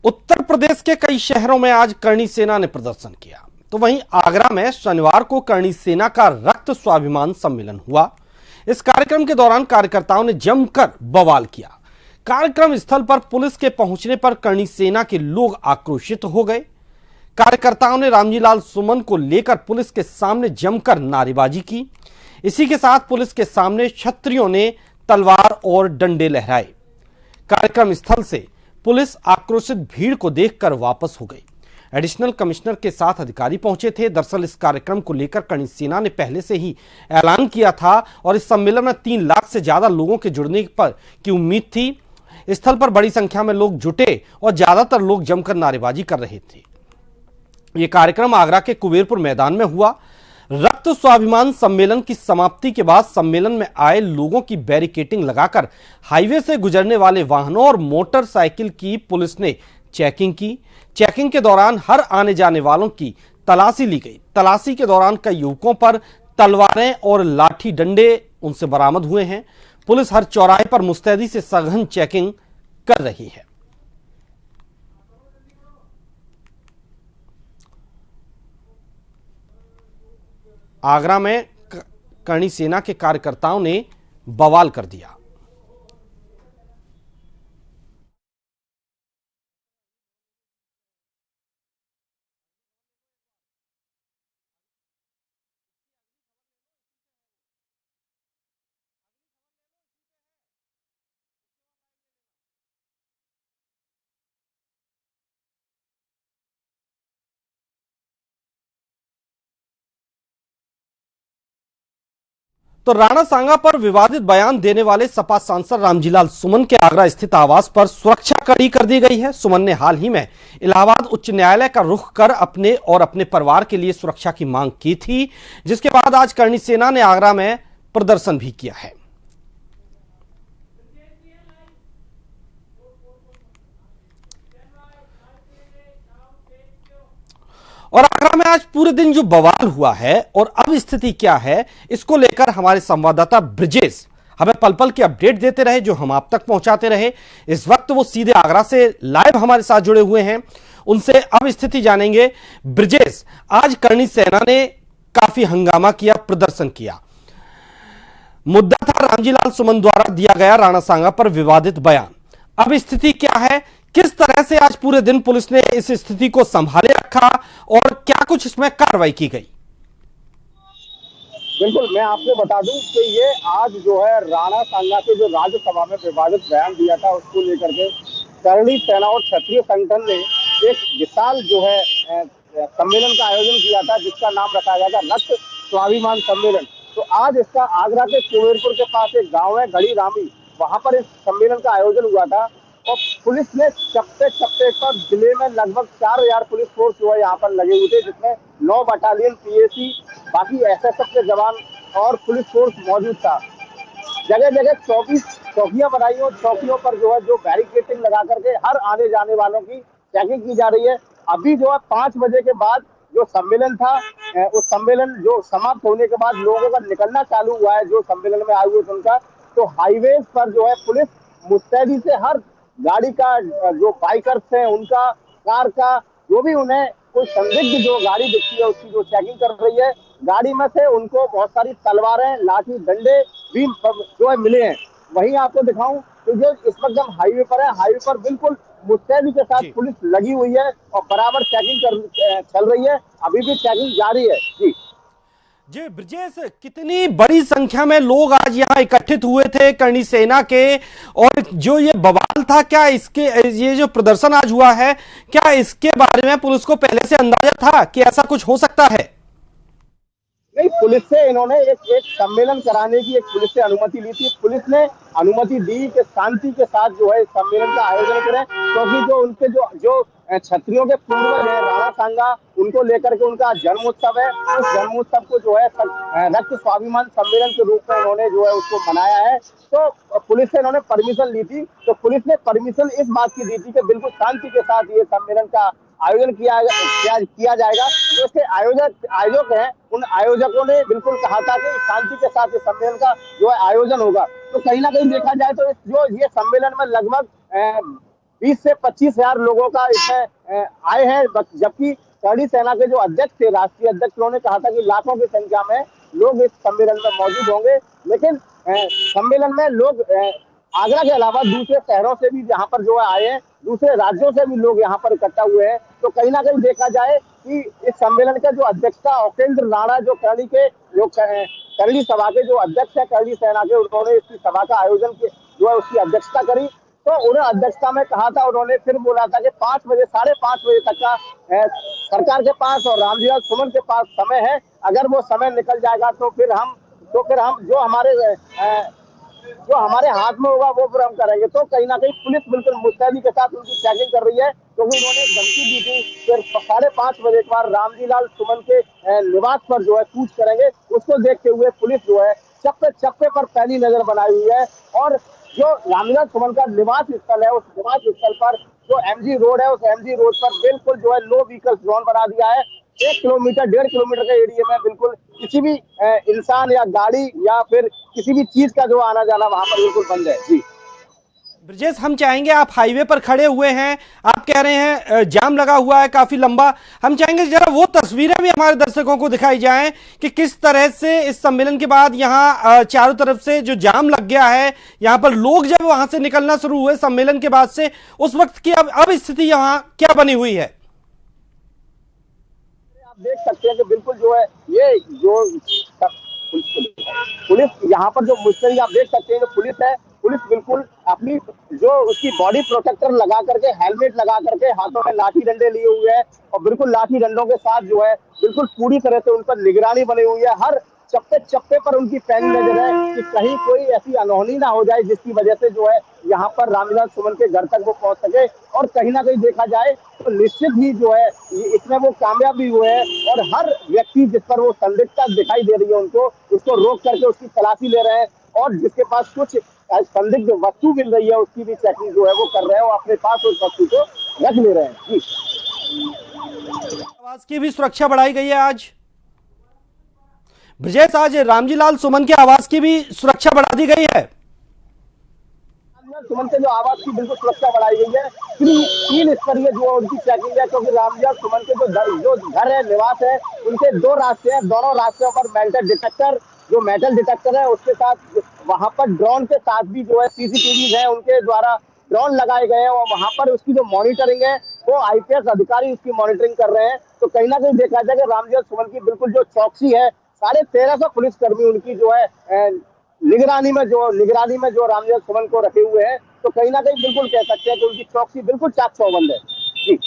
उत्तर प्रदेश के कई शहरों में आज करणी सेना ने प्रदर्शन किया, तो वहीं आगरा में शनिवार को करणी सेना का रक्त स्वाभिमान सम्मेलन हुआ। इस कार्यक्रम के दौरान कार्यकर्ताओं ने जमकर बवाल किया। कार्यक्रम स्थल पर पुलिस के पहुंचने पर करणी सेना के लोग आक्रोशित हो गए। कार्यकर्ताओं ने रामजीलाल सुमन को लेकर पुलिस के सामने जमकर नारेबाजी की। इसी के साथ पुलिस के सामने क्षत्रियों ने तलवार और डंडे लहराए। कार्यक्रम स्थल से पुलिस आक्रोशित भीड़ को देखकर वापस हो गई। एडिशनल कमिश्नर के साथ अधिकारी पहुंचे थे। दरअसल इस कार्यक्रम को लेकर करणी सेना ने पहले से ही ऐलान किया था और इस सम्मेलन में 3 लाख से ज्यादा लोगों के जुड़ने पर की उम्मीद थी। स्थल पर बड़ी संख्या में लोग जुटे और ज्यादातर लोग जमकर नारेबाजी कर रहे थे। यह कार्यक्रम आगरा के कुबेरपुर मैदान में हुआ। रक्त स्वाभिमान सम्मेलन की समाप्ति के बाद सम्मेलन में आए लोगों की बैरिकेडिंग लगाकर हाईवे से गुजरने वाले वाहनों और मोटरसाइकिल की पुलिस ने चेकिंग की। चेकिंग के दौरान हर आने जाने वालों की तलाशी ली गई। तलाशी के दौरान कई युवकों पर तलवारें और लाठी डंडे उनसे बरामद हुए हैं। पुलिस हर चौराहे पर मुस्तैदी से सघन चेकिंग कर रही है। आगरा में करणी सेना के कार्यकर्ताओं ने बवाल कर दिया। तो राणा सांगा पर विवादित बयान देने वाले सपा सांसद रामजीलाल सुमन के आगरा स्थित आवास पर सुरक्षा कड़ी कर दी गई है। सुमन ने हाल ही में इलाहाबाद उच्च न्यायालय का रुख कर अपने और अपने परिवार के लिए सुरक्षा की मांग की थी, जिसके बाद आज करणी सेना ने आगरा में प्रदर्शन भी किया है। और आगरा में आज पूरे दिन जो बवाल हुआ है और अब स्थिति क्या है, इसको लेकर हमारे संवाददाता ब्रिजेश हमें पल पल की अपडेट देते रहे, जो हम आप तक पहुंचाते रहे। इस वक्त वो सीधे आगरा से लाइव हमारे साथ जुड़े हुए हैं, उनसे अब स्थिति जानेंगे। ब्रिजेश, आज करणी सेना ने काफी हंगामा किया, प्रदर्शन किया। मुद्दा था रामजीलाल सुमन द्वारा दिया गया राणा सांगा पर विवादित बयान। अब स्थिति क्या है, किस तरह से आज पूरे दिन पुलिस ने इस स्थिति को संभाले रखा और क्या कुछ इसमें कार्रवाई की गई? बिल्कुल, मैं आपको बता दूं कि ये आज जो है राणा सांगा के जो राज्यसभा में विवादित बयान दिया था, उसको लेकर के करणी सेना और क्षत्रिय संगठन ने एक विशाल जो है सम्मेलन का आयोजन किया था, जिसका नाम रखा गया था रक्त स्वाभिमान सम्मेलन। तो आज इसका आगरा के कुबेरपुर के पास एक गाँव है घड़ी रामी, वहां पर इस सम्मेलन का आयोजन हुआ था और पुलिस ने चप्पे चप्पे पर जिले में लगभग 4000 पुलिस फोर्स जो है यहाँ पर लगे हुए थे, जिसमें 9 बटालियन पीएसी, बाकी एसएसएफ के जवान और पुलिस फोर्स मौजूद था। जगह जगह 24 चौकियां बनाई और चौकियों पर जो है जो बैरिकेडिंग लगा करके हर आने जाने वालों की चेकिंग की जा रही है। अभी जो है 5 बजे के बाद जो सम्मेलन था, उस सम्मेलन जो समाप्त होने के बाद लोगों का निकलना चालू हुआ है, जो सम्मेलन में आए हुए थे उनका, तो हाईवे पर जो है पुलिस मुस्तैदी से हर गाड़ी का, जो बाइकर्स हैं उनका, कार का, जो भी उन्हें कोई संदिग्ध जो गाड़ी दिखती है उसकी जो चेकिंग कर रही है। गाड़ी में से उनको बहुत सारी तलवारें, लाठी डंडे भी जो है मिले हैं। वहीं आपको दिखाऊं तो जो इस वक्त हम हाईवे पर है, हाईवे पर बिल्कुल मुस्तैदी के साथ पुलिस लगी हुई है और बराबर चेकिंग चल रही है। अभी भी चेकिंग जारी है। जी ब्रजेश, कितनी बड़ी संख्या में लोग आज यहाँ इकट्ठित हुए थे करणी सेना के, और जो ये बवाल था, क्या इसके ये जो प्रदर्शन आज हुआ है, क्या इसके बारे में पुलिस को पहले से अंदाजा था कि ऐसा कुछ हो सकता है? नहीं, पुलिस से इन्होंने एक सम्मेलन कराने की एक पुलिस से अनुमति ली थी। पुलिस ने अनुमति दी कि शांति के साथ जो है इस सम्मेलन का आयोजन करें, क्योंकि जो उनके जो क्षत्रियों के पूर्वज है राणा सांगा, उनको लेकर के उनका जन्मोत्सव है। उस जन्मोत्सव को जो है रक्त स्वाभिमान सम्मेलन के रूप में इन्होंने जो है उसको मनाया है। तो पुलिस से इन्होंने परमिशन ली थी, तो पुलिस ने परमिशन इस बात की दी थी कि बिल्कुल शांति के साथ ये सम्मेलन का आयोजन किया जाएगा। जो इसके आयोजक हैं, उन आयोजकों ने बिल्कुल कहा था कि शांति के साथ इस सम्मेलन का जो है आयोजन होगा। तो कहीं ना कहीं देखा जाए तो जो ये सम्मेलन में लगभग 20 से 25 हजार लोगों का इसमें आए हैं, जबकि करणी सेना के जो अध्यक्ष थे, राष्ट्रीय अध्यक्ष, उन्होंने कहा था कि लाखों की संख्या में लोग इस सम्मेलन में मौजूद होंगे। लेकिन सम्मेलन में लोग आगरा के अलावा दूसरे शहरों से भी यहाँ पर जो है आए हैं, दूसरे राज्यों से भी लोग यहाँ पर इकट्ठा हुए हैं। तो कहीं ना कहीं देखा जाए कि इस सम्मेलन का जो अध्यक्षता उपेंद्र राणा, जो करणी के जो करणी सभा के जो अध्यक्ष है करणी सेना के, उन्होंने इसकी सभा का आयोजन जो है उसकी अध्यक्षता करी। तो उन्हें अध्यक्षता में कहा था, उन्होंने फिर बोला था कि 5 बजे 5:30 बजे तक का सरकार के पास और रामविलास सुमन के पास समय है। अगर वो समय निकल जाएगा तो फिर हम जो हमारे हाथ में होगा वो फिर हम करेंगे। तो कहीं ना कहीं पुलिस बिल्कुल मुस्तैदी के साथ उनकी चेकिंग कर रही है, क्योंकि उन्होंने धमकी दी थी फिर 5:30 बजे के बाद रामजीलाल सुमन के निवास पर जो है कूच करेंगे। उसको देखते हुए पुलिस जो है चप्पे चप्पे पर पैनी नजर बनाई हुई है। और जो रामलीला सुमन का निवास स्थल है, उस निवास स्थल पर जो एमजी रोड है, उस एमजी रोड पर बिल्कुल जो है नो व्हीकल जोन बना दिया है। 1 किलोमीटर 1.5 किलोमीटर के एरिया में बिल्कुल किसी भी इंसान या गाड़ी या फिर किसी भी चीज का जो आना जाना वहां पर बिल्कुल बंद है। जी ब्रजेश, हम चाहेंगे, आप हाईवे पर खड़े हुए हैं, आप कह रहे हैं जाम लगा हुआ है काफी लंबा, हम चाहेंगे जरा वो तस्वीरें भी हमारे दर्शकों को दिखाई जाएं कि किस तरह से इस सम्मेलन के बाद यहाँ चारों तरफ से जो जाम लग गया है, यहाँ पर लोग जब वहां से निकलना शुरू हुए सम्मेलन के बाद से, उस वक्त की अब स्थिति यहाँ क्या बनी हुई है? आप देख सकते हैं कि बिल्कुल जो है ये जो पुलिस यहाँ पर जो मुस्तैदी आप देख सकते हैं जो पुलिस है, पुलिस बिल्कुल अपनी जो उसकी बॉडी प्रोटेक्टर लगा करके, हेलमेट लगा करके, हाथों में लाठी डंडे लिए हुए हैं और बिल्कुल लाठी डंडों के साथ जो है बिल्कुल पूरी तरह से उन पर निगरानी बनी हुई है। हर चप्पे चप्पे पर उनकी पैनी नजर है कि कहीं कोई ऐसी अनहोनी ना हो जाए जिसकी वजह से जो है यहाँ पर रामविलास सुमन के घर तक वो पहुंच सके। और कहीं ना कहीं देखा जाए तो निश्चित ही जो है इसमें वो कामयाब भी हुए हैं। और हर व्यक्ति जिस पर वो संदिग्धता दिखाई दे रही है उनको, उसको रोक करके उसकी तलाशी ले रहे हैं और जिसके पास कुछ संदिग्ध वस्तु मिल रही है उसकी भी चेकिंग जो है वो कर रहे हैं और अपने पास उस वस्तु को रख ले रहे हैं। जी, आवास की भी सुरक्षा बढ़ाई गई है आज ब्रजेश, आज रामजीलाल सुमन के आवास की भी सुरक्षा बढ़ा दी गई है। सुमन के जो आवास की बिल्कुल सुरक्षा बढ़ाई गई है। 3 स्तरीय जो उनकी चेकिंग है, क्योंकि रामजीलाल सुमन के जो घर है, निवास है, उनके 2 रास्ते हैं। दोनों रास्तों पर मेटल डिटेक्टर है, उसके साथ वहां पर ड्रोन के साथ भी जो है सीसीटीवी है, उनके द्वारा ड्रोन लगाए गए हैं और वहां पर उसकी जो मॉनिटरिंग है वो आईपीएस अधिकारी उसकी मॉनिटरिंग कर रहे हैं। तो कहीं ना कहीं देखा जाए कि रामजीलाल सुमन की बिल्कुल जो चौकसी है, 1350 पुलिसकर्मी उनकी जो है निगरानी में जो रामजीलाल सुमन को रखे हुए हैं। तो कहीं ना कहीं बिल्कुल कह सकते हैं कि उनकी चौकसी बिल्कुल चाक चौबंद है। जी।